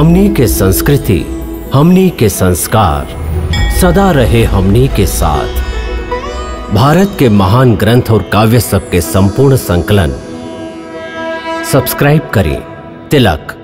हमनी के संस्कृति, हमनी के संस्कार सदा रहे हमनी के साथ। भारत के महान ग्रंथ और काव्य सब के संपूर्ण संकलन सब्सक्राइब करें तिलक।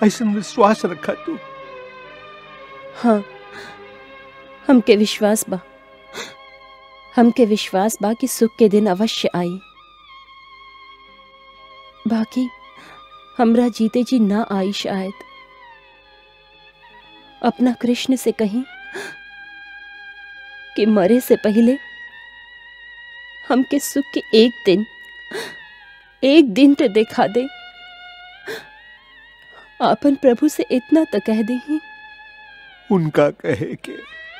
ऐसा विश्वास रखा तू? हाँ, हमके विश्वास बा, हमके विश्वास बा कि सुख के दिन अवश्य आई। बाकी हमरा जीते जी ना आई शायद। अपना कृष्ण से कहीं कि मरे से पहले हमके सुख के एक दिन तो दिखा दे। आपन प्रभु से इतना तो कह दे ही। उनका कहे के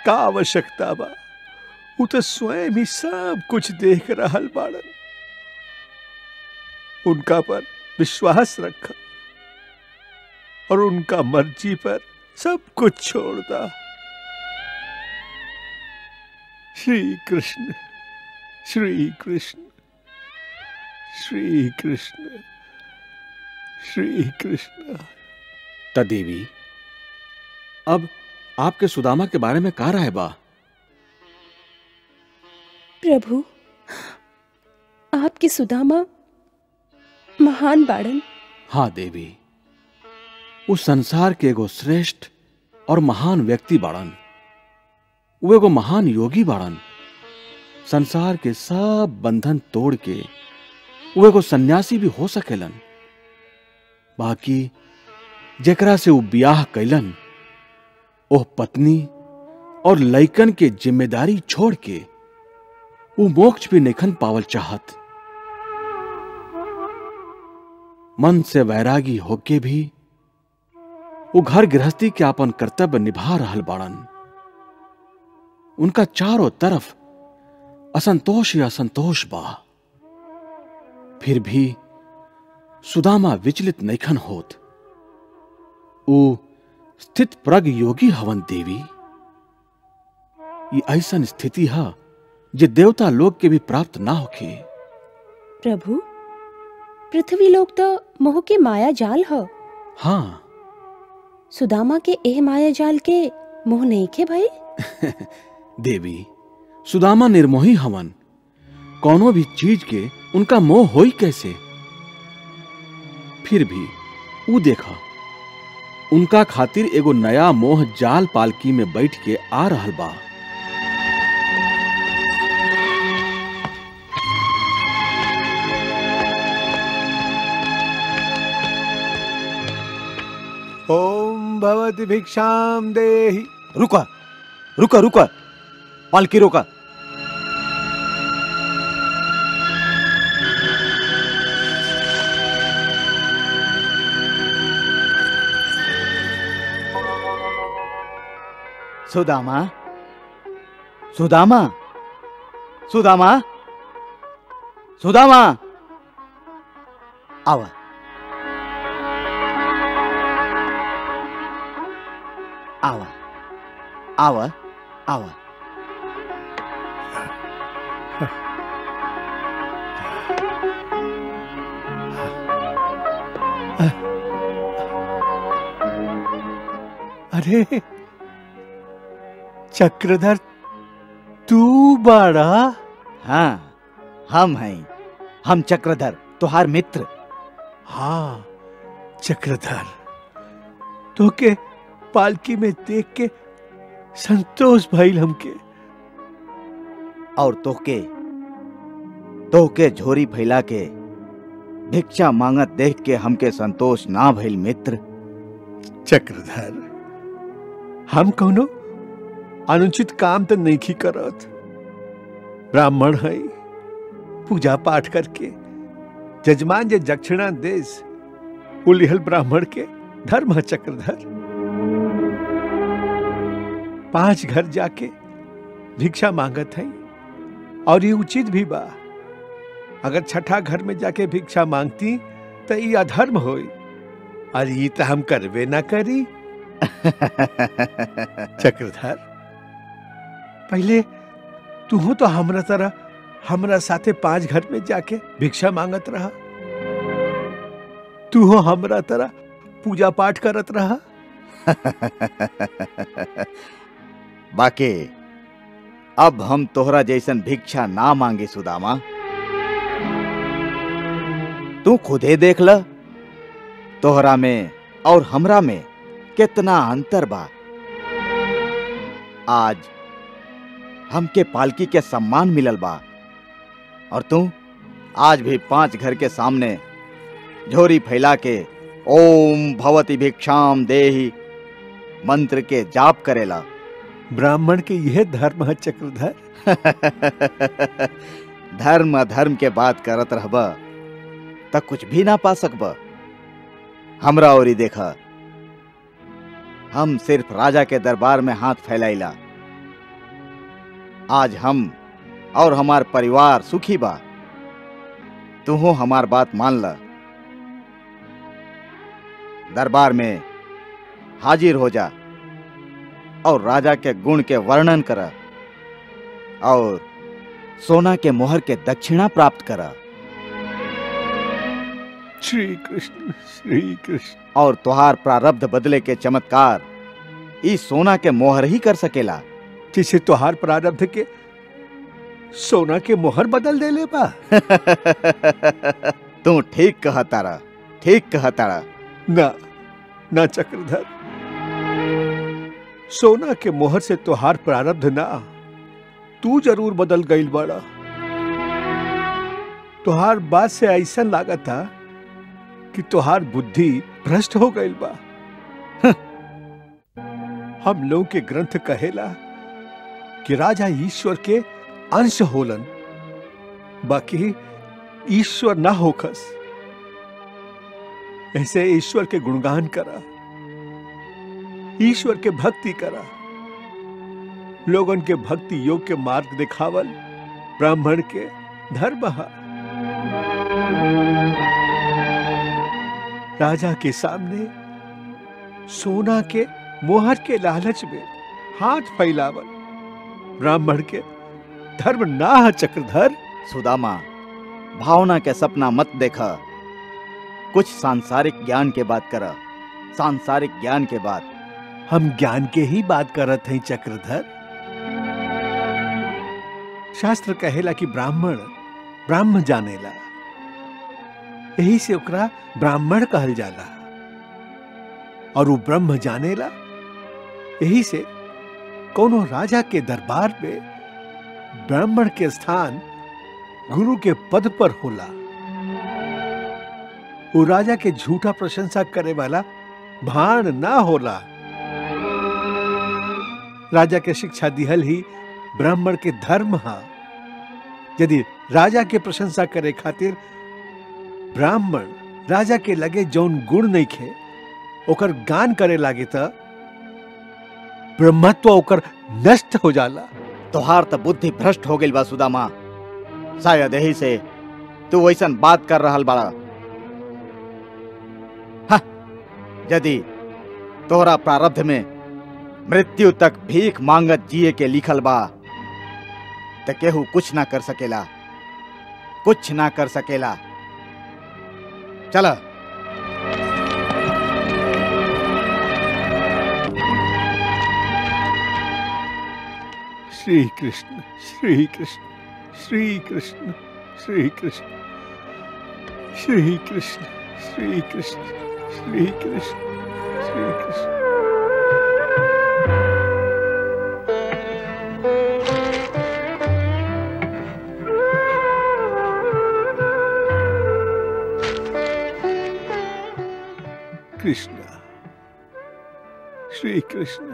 का आवश्यकता बा? वो तो स्वयं ही सब कुछ देख रहल बाड़न। उनका पर विश्वास रखा और उनका मर्जी पर सब कुछ छोड़ दा। श्री कृष्ण, श्री कृष्ण, श्री कृष्ण, श्री कृष्ण। देवी, अब आपके सुदामा के बारे में कहा राय बा? प्रभु, आपके सुदामा महान बाड़न। हाँ देवी, उस संसार के एगो श्रेष्ठ और महान व्यक्ति बाड़न। वो एगो महान योगी बाड़न। संसार के सब बंधन तोड़ के वो एगो सन्यासी भी हो सकेलन। बाकी जेकरा से वो ब्याह कैलन, ओह पत्नी और लइकन के जिम्मेदारी छोड़ के वो मोक्ष भी नइखन पावल चाहत। मन से वैरागी होके भी वो घर गृहस्थी के अपन कर्तव्य निभा रहल बाड़न। उनका चारों तरफ असंतोष ही असंतोष बा। फिर भी सुदामा विचलित नइखन होत। वो स्थित प्रग योगी हवन देवी। ये ऐसा स्थिति है जे देवता लोग के भी प्राप्त ना होके। प्रभु, पृथ्वी लोग तो मोह के माया जाल हो। हाँ, सुदामा के एह माया जाल के मोह नहीं के भाई। देवी, सुदामा निर्मोही हवन। कौनो भी चीज के उनका मोह होई कैसे? फिर भी ऊ देखा, उनका खातिर एगो नया मोह जाल पालकी में बैठ के आ रहल बा। ओम भवति भिक्षाम देहि। रुका रुका रुका, पालकी रोका। सुदामा, सुदामा, सुदामा, सुदामा, आवा, आवा, आवा, आवा। अरे चक्रधर, तू बाड़ा? हाँ, हम हैं, हम चक्रधर, तुहार मित्र। हाँ चक्रधर, तो के पालकी में देख के संतोष भइल हमके। और तोहके झोरी फैला के भिक्षा मांगत देख के हमके संतोष ना भइल मित्र। चक्रधर, हम कौनो अनुचित काम तो नहीं की करत। ब्राह्मण है, पूजा पाठ करके जजमान जे दक्षिणा देश उलिहल ब्राह्मण के धर्म है। चक्रधर, 5 घर जाके भिक्षा मांगत है और ये उचित भी बा। अगर छठा घर में जाके भिक्षा मांगती तो ये अधर्म होई, और ये तो हम करवे ना करी। चक्रधर, पहले तू तो हमरा तरह हमरा साथे 5 घर में जाके भिक्षा मांगत रहा। तू हमरा तरह पूजा पाठ करत रहा। बाकी अब हम तोहरा जैसन भिक्षा ना मांगे सुदामा। तू खुदे देख ल, तोहरा में और हमरा में कितना अंतर बा। आज हमके पालकी के सम्मान मिलल बा, और तू आज भी 5 घर के सामने झोरी फैला के ओम भवति भिक्षाम देहि मंत्र के जाप करेला। ब्राह्मण के यह धर्म है चक्रधर। धर्म अधर्म के बात करत रहबा तक कुछ भी ना पा सकबा। हमरा ओरी देखा, हम सिर्फ राजा के दरबार में हाथ फैलाइला। आज हम और हमार परिवार सुखी बा। तू हमार बात मान ला, दरबार में हाजिर हो जा और राजा के गुण के वर्णन करा और सोना के मोहर के दक्षिणा प्राप्त करा। श्री कृष्ण, श्री कृष्ण। और तुहार प्रारब्ध बदले के चमत्कार इस सोना के मोहर ही कर सकेला। जिसे तुहार प्रारब्ध के सोना के मोहर बदल दे ले बा। तू ठीक कहा तारा, ठीक कहा तारा। ना ना चक्रधर, सोना के मोहर से तुहार प्रारब्ध ना, तू जरूर बदल गईल बड़ा। तुहार बात से ऐसा लागत था कि तुहार बुद्धि भ्रष्ट हो गईल बा। हम लोग के ग्रंथ कहेला कि राजा ईश्वर के अंश होलन, बाकी ईश्वर ना होखस। ऐसे ईश्वर के गुणगान करा, ईश्वर के भक्ति करा। लोगन के भक्ति योग के मार्ग दिखावल ब्राह्मण के धर्म है। राजा के सामने सोना के मोहर के लालच में हाथ फैलावल ब्राह्मण के धर्म ना है चक्रधर। सुदामा, भावना के सपना मत देखा, कुछ सांसारिक ज्ञान के बात करा। सांसारिक ज्ञान के बात। हम ज्ञान के ही बात करत हैं चक्रधर। शास्त्र कहेला कि ब्राह्मण ब्राह्म जानेला, यही से ओकरा ब्राह्मण कहल जाला। और वो ब्रह्म जानेला, यही से कोनो राजा के दरबार में ब्राह्मण के स्थान गुरु के पद पर होला। वो राजा के झूठा प्रशंसा करे वाला भाण ना होला। राजा के शिक्षा दिहल ही ब्राह्मण के धर्म हा। यदि राजा के प्रशंसा करे खातिर ब्राह्मण राजा के लगे जौन गुण नहीं खे ओकर गान करे लागे त ब्रह्मत्व ओकर नष्ट हो जाला। तोहार तो बुद्धि भ्रष्ट हो गई बा सुदामा। शायद यही से तू वैसन बात कर रहल बाड़ा। हाँ, यदि तोहरा प्रारब्ध में मृत्यु तक भीख मांगत जिए के लिखल बा तो केहू कुछ ना कर सकेला, कुछ ना कर सकेला। चला श्री कृष्ण श्री कृष्ण श्री कृष्ण श्री कृष्ण श्री कृष्ण श्री कृष्ण श्री कृष्ण श्री कृष्ण। कृष्ण श्री कृष्ण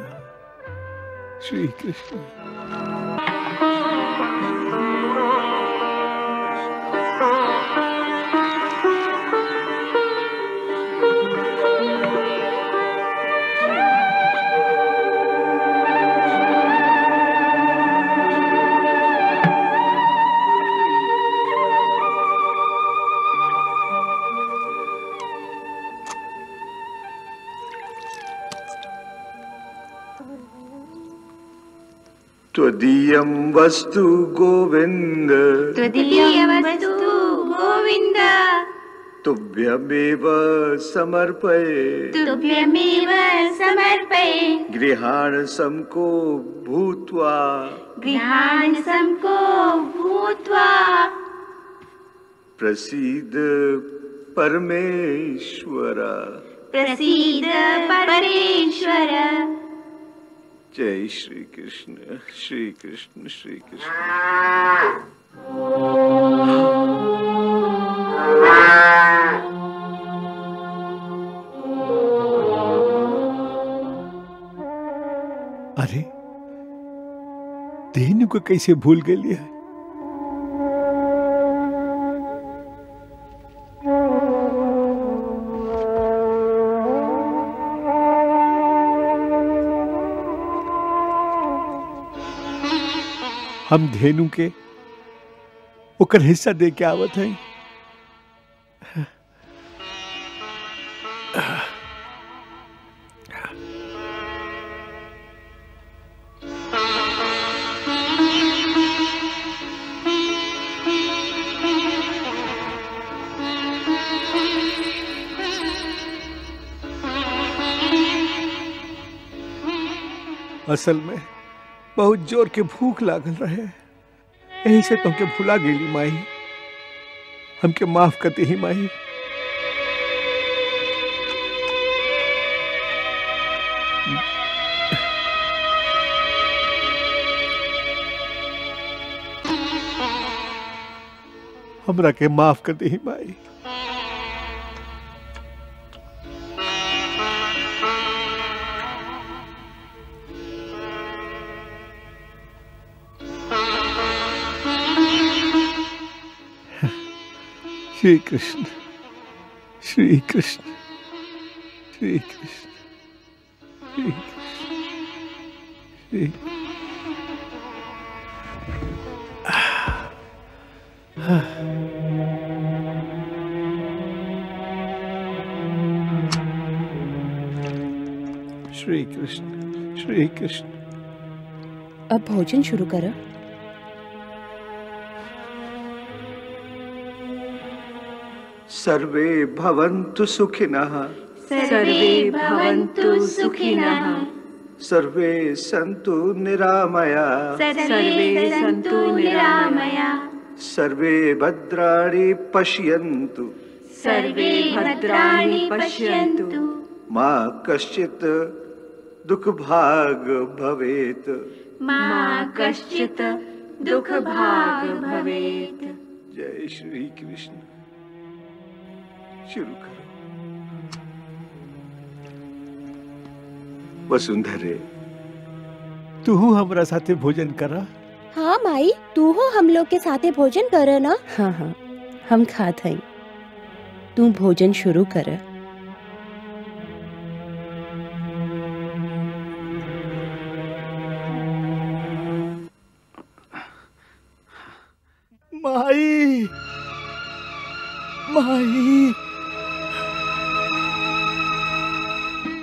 श्री कृष्ण। त्वदीयं वस्तु गोविंद, त्वदीयं वस्तु गोविंद, तुभ्यमेव समर्पये, तुभ्यमेव समर्पये। गृहाण समको भूत्वा, गृहाण समको भूत्वा, प्रसीद परमेश्वर, प्रसीद परमेश्वर। जय श्री कृष्ण श्री कृष्ण श्री कृष्ण। अरे धेनु को कैसे भूल गई है? हम धेनु के ओकर हिस्सा दे के आवत है। असल में बहुत जोर के भूख लागल रहे, यही से तुमके भुला गेली माई। हमके माफ करती ही माई। हमरा के माफ करती ही माई। श्री कृष्ण श्री कृष्ण श्री कृष्ण श्री कृष्ण श्री। श्री कृष्ण श्री कृष्ण। अब भोजन शुरू करो। सर्वे भवन्तु सुखिनः, सर्वे भवन्तु सुखिनः, सर्वे सन्तु निरामया, सर्वे सन्तु निरामया, सर्वे भद्राणि पश्यन्तु सर्वे भद्राणि पश्यन्तु मा कश्चित् दुःखभाग् भवेत् मा कश्चित् दुःखभाग् भवेत्। जय श्री कृष्ण। शुरू करो। वसुंधरे तू हमरा साथे भोजन करा। हाँ माई, तू हो हम लोग के साथे भोजन कर ना। हाँ हाँ, हम खात हई, तू भोजन शुरू कर। माई माई,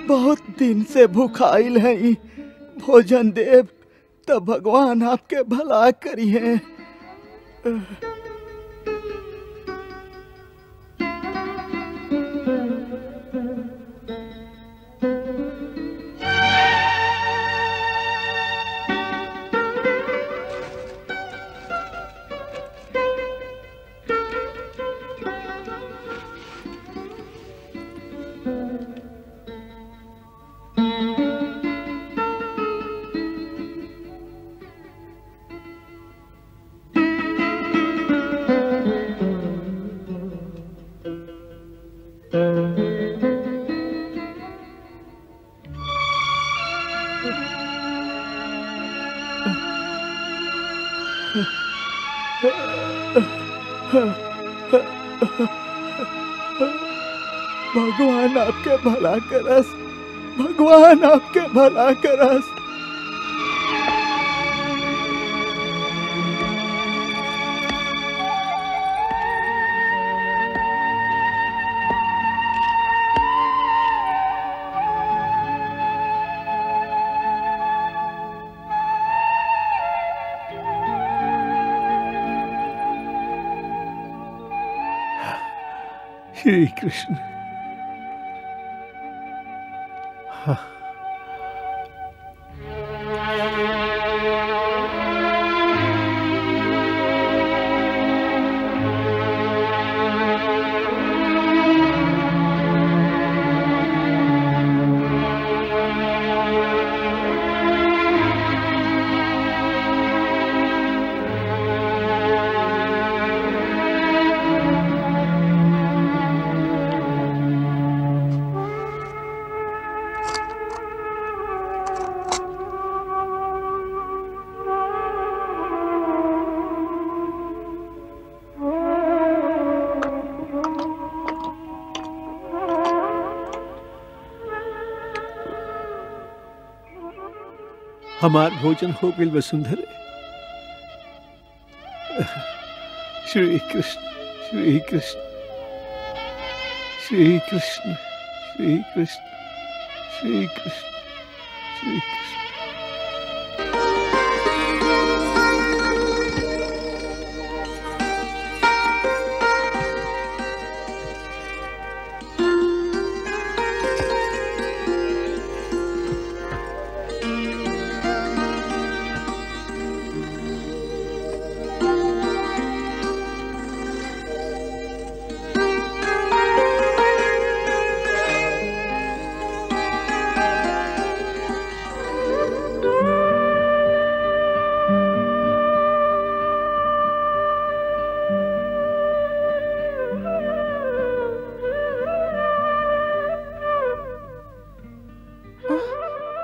बहुत दिन से भूखाइल हैं, भोजन देव तो भगवान आपके भला करिए। भगवान आपके भला करस, भगवान आपके भला करस। श्री कृष्ण। हाँ। हमार भोजन हो गई वसुंधरे। श्री कृष्ण श्री कृष्ण श्री कृष्ण श्री कृष्ण श्री कृष्ण श्री कृष्ण।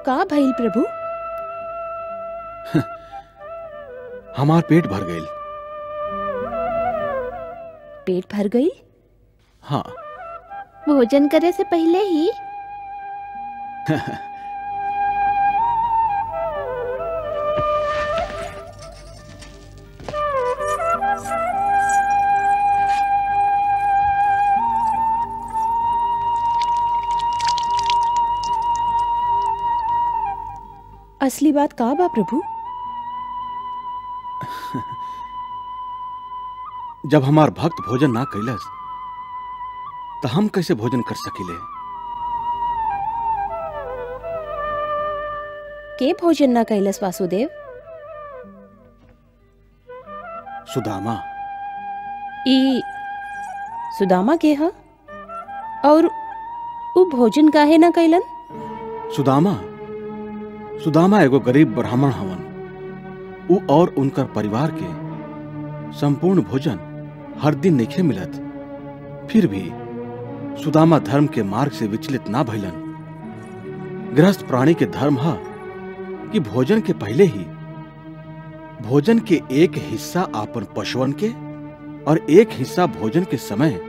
का भइल प्रभु? हमार पेट भर गई। पेट भर गई? हाँ। भोजन करे से पहले ही? असली बात का बा प्रभु? जब हमार भक्त भोजन ना कैलस तो हम कैसे भोजन कर सकिले? के भोजन ना कैलस वासुदेव? सुदामा। ई सुदामा के ह और उ भोजन काहे ना कैलन? सुदामा एगो गरीब ब्राह्मण हवन। उ और उनकर परिवार के संपूर्ण भोजन हर दिन नइखे मिलत। फिर भी सुदामा धर्म के मार्ग से विचलित ना भइलन। गृहस्थ प्राणी के धर्म है कि भोजन के पहले ही भोजन के एक हिस्सा आपन पशुअन के और एक हिस्सा भोजन के समय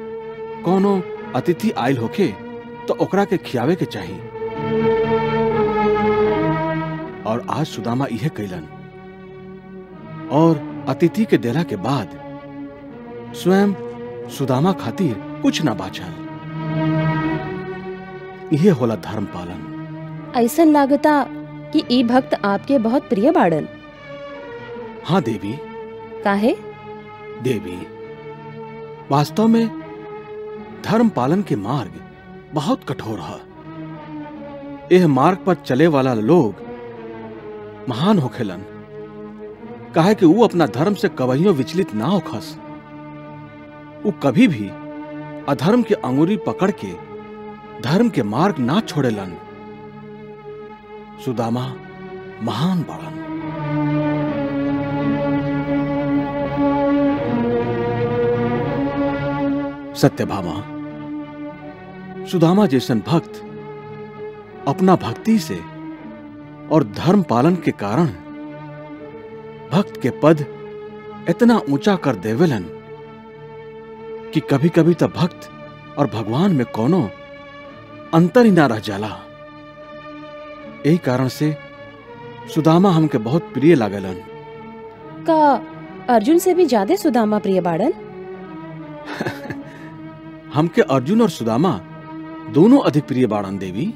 कोनो अतिथि आयल होके तो ओकरा के खियावे के चाहिए। और आज सुदामा यह कैलन और अतिथि के देला के बाद स्वयं सुदामा खातिर कुछ ना बाचल। यह होला धर्म पालन। ऐसन लागता कि ई भक्त आपके बहुत प्रिय बाड़न। हाँ देवी। काहे? देवी, वास्तव में धर्म पालन के मार्ग बहुत कठोर है। यह मार्ग पर चले वाला लोग महान होखेलन, काहे कि वो अपना धर्म से कबहियों विचलित ना होखस। वो कभी भी अधर्म के अंगुरी पकड़ के धर्म के मार्ग ना छोड़ेलन। सुदामा महान बाड़न। सत्यभामा, सुदामा जैसन भक्त अपना भक्ति से और धर्म पालन के कारण भक्त के पद इतना ऊंचा कर देवेलन कि कभी कभी तो भक्त और भगवान में कोनो अंतर ही ना रह जाला। यही कारण से सुदामा हमके बहुत प्रिय लागलन। का अर्जुन से भी ज्यादा सुदामा प्रिय बाड़न? हमके अर्जुन और सुदामा दोनों अधिक प्रिय बाड़न देवी।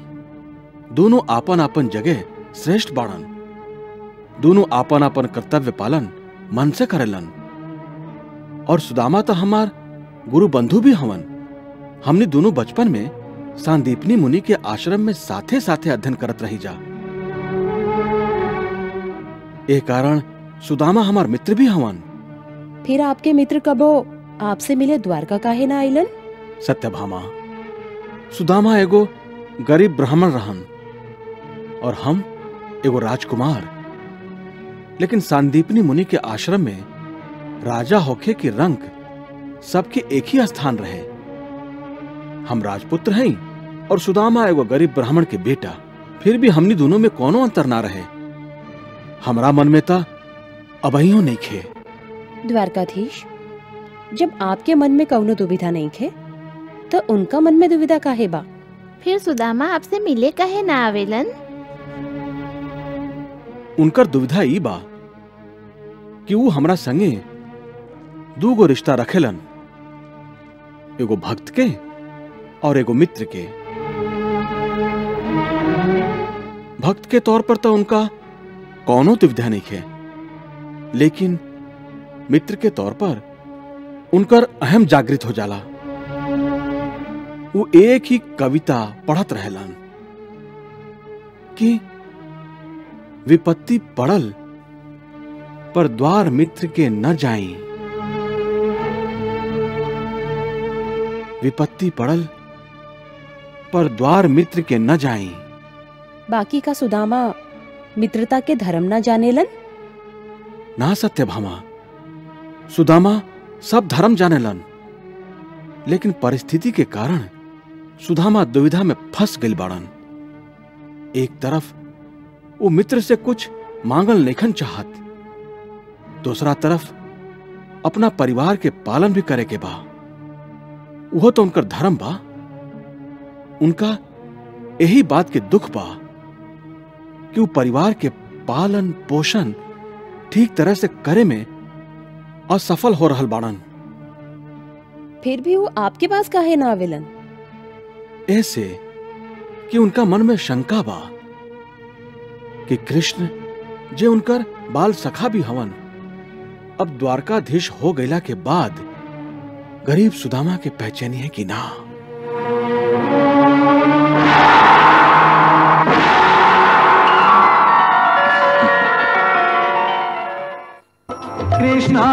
दोनों आपन आपन जगह श्रेष्ठ बाड़न। दोनों आपन आपन कर्तव्य पालन मन से करेलन। और सुदामा तो हमार गुरु बंधु भी हवन। हमने दोनों बचपन में सांदीपनी मुनि के आश्रम में साथे साथे अध्ययन करत रही जा। ए कारण सुदामा हमार मित्र भी हवन। फिर आपके मित्र कबो आपसे मिले द्वारका काहे ना आइलन? सत्यभामा, सुदामा एगो गरीब ब्राह्मण रहन और हम एगो राजकुमार। लेकिन सांदीपनी मुनि के आश्रम में राजा होखे की रंग सबके एक ही स्थान रहे। हम राजपुत्र हैं और सुदामा एगो गरीब ब्राह्मण के बेटा। फिर भी हमनी दोनों में कोनो अंतर ना रहे। हमरा मन में ता अबहियों नहीं खे। द्वारकाधीश, जब आपके मन में कौनो दुविधा नहीं खे तो उनका मन में दुविधा काहे बा? फिर सुदामा आपसे मिले काहे ना आवेलन? उनकर दुविधा ई बा कि वो हमरा संगे दूगो रिश्ता रखेलन, एगो भक्त के और एगो मित्र के। भक्त के तौर पर तो उनका कौनो दुविधा नहीं है, लेकिन मित्र के तौर पर उनकर अहम जागृत हो जाला। वो एक ही कविता पढ़त रहेलन कि विपत्ति पड़ल पर द्वार मित्र के न जाई। विपत्ति पड़ल पर द्वार मित्र के न जाई। बाकी का सुदामा मित्रता के धर्म ना जानेलन? ना सत्यभामा, सुदामा सब धर्म जानेलन। लेकिन परिस्थिति के कारण सुदामा दुविधा में फंस गई बाड़न। एक तरफ वो मित्र से कुछ मांगल नइखन चाहत, दूसरा तरफ अपना परिवार के पालन भी करे के बा। वो तो उनकर धर्म बा। उनका यही बात के दुख बा कि वो परिवार के पालन पोषण ठीक तरह से करे में असफल हो रहल बाड़न। फिर भी वो आपके पास काहे ना आवेलन? ऐसे कि उनका मन में शंका बा कि कृष्ण जे उनकर बाल सखा भी हवन, अब द्वारकाधीश हो गईला के बाद गरीब सुदामा के पहचानी है कि ना। कृष्णा